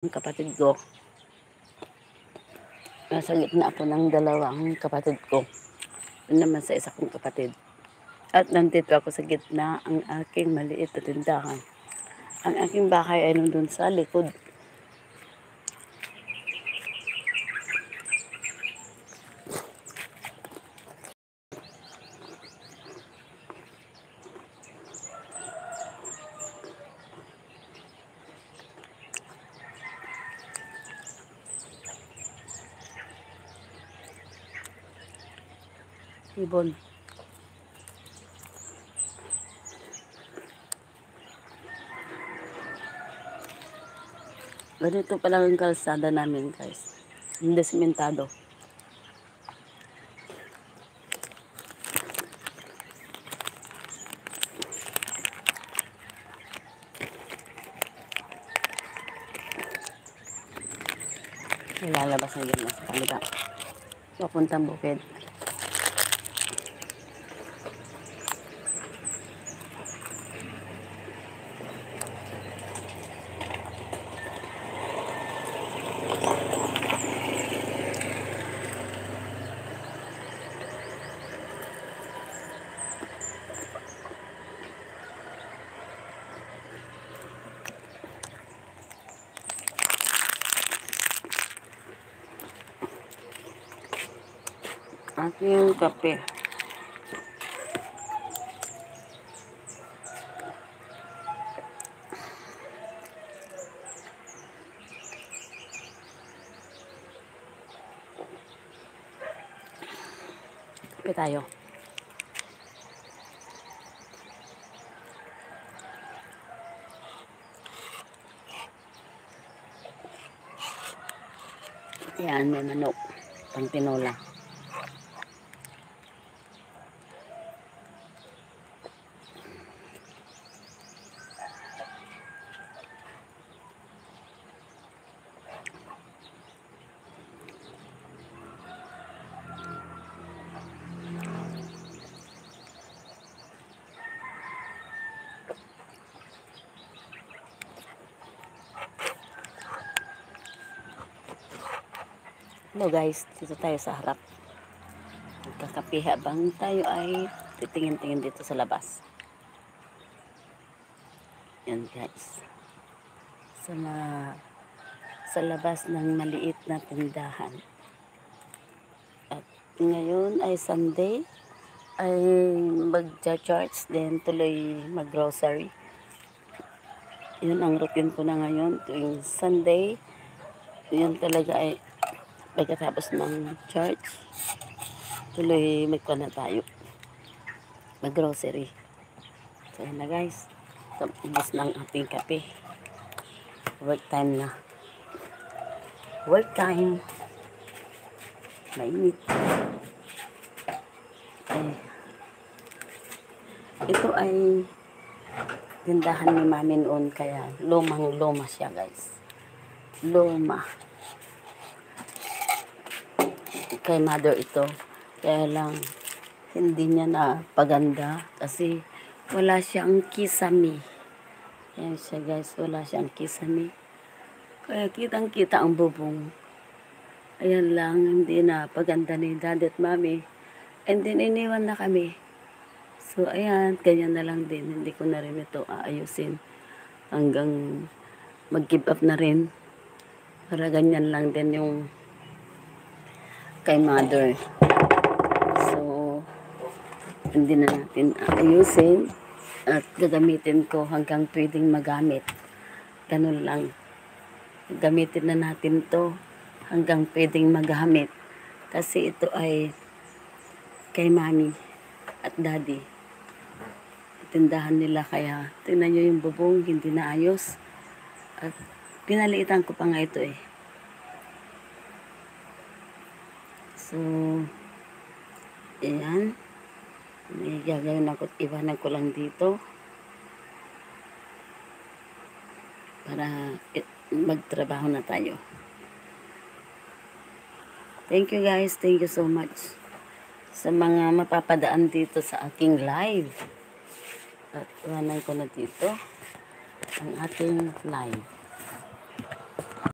Ang kapatid ko, nasa gitna ako ng dalawang kapatid ko. Yun naman sa isa kong kapatid. At nandito ako sa gitna ang aking maliit na tindahan. Ang aking bahay ay nandun sa likod. Ibon. Ganito pala ang kalsada namin, guys. Hindi simentado. Lalabas na yun sa kanila. Papuntang bukid. Aking kape. Kape tayo. Yan, may manok. Pang tinola. Hello guys, dito tayo sa harap. Magkakape habang tayo ay titingin-tingin dito sa labas. Yan guys. Sa labas ng maliit na tindahan. At ngayon ay Sunday. Ay magja-church din tuloy mag-grocery. Yun ang routine ko na ngayon tuwing Sunday. Yun talaga ay pagkatapos ng church, tuloy magkuha na tayo. Mag-grocery. So yan na guys. Tapos ng ating kape. Work time na. Work time. Mainit. Ito ay tindahan ni Mami noon, kaya lumang-luma siya guys. Luma. Kay mother ito. Kaya lang hindi niya na paganda kasi wala siyang kisame. Ayan siya guys, wala siyang kisame. Kaya kitang-kita ang bubong. Ayan lang, hindi na paganda ni Daddy at Mami. And then iniwan na kami. So ayan, ganyan na lang din. Hindi ko na rin ito aayusin hanggang mag-give up na rin. Para ganyan lang din yung kay mother. So hindi na natin aayusin at gagamitin ko hanggang pwedeng magamit. Ganun lang. Gamitin na natin to hanggang pwedeng magamit. Kasi ito ay kay Mami at Daddy. Tindahan nila, kaya tingnan nyo yung bubong, hindi na ayos. At pinaliitan ko pa nga ito eh. So, ayan. May gagawin ako, iwanan ko lang dito. Para magtrabaho na tayo. Thank you guys, thank you so much. Sa mga mapapadaan dito sa aking live. At iwanan ko na dito ang ating live.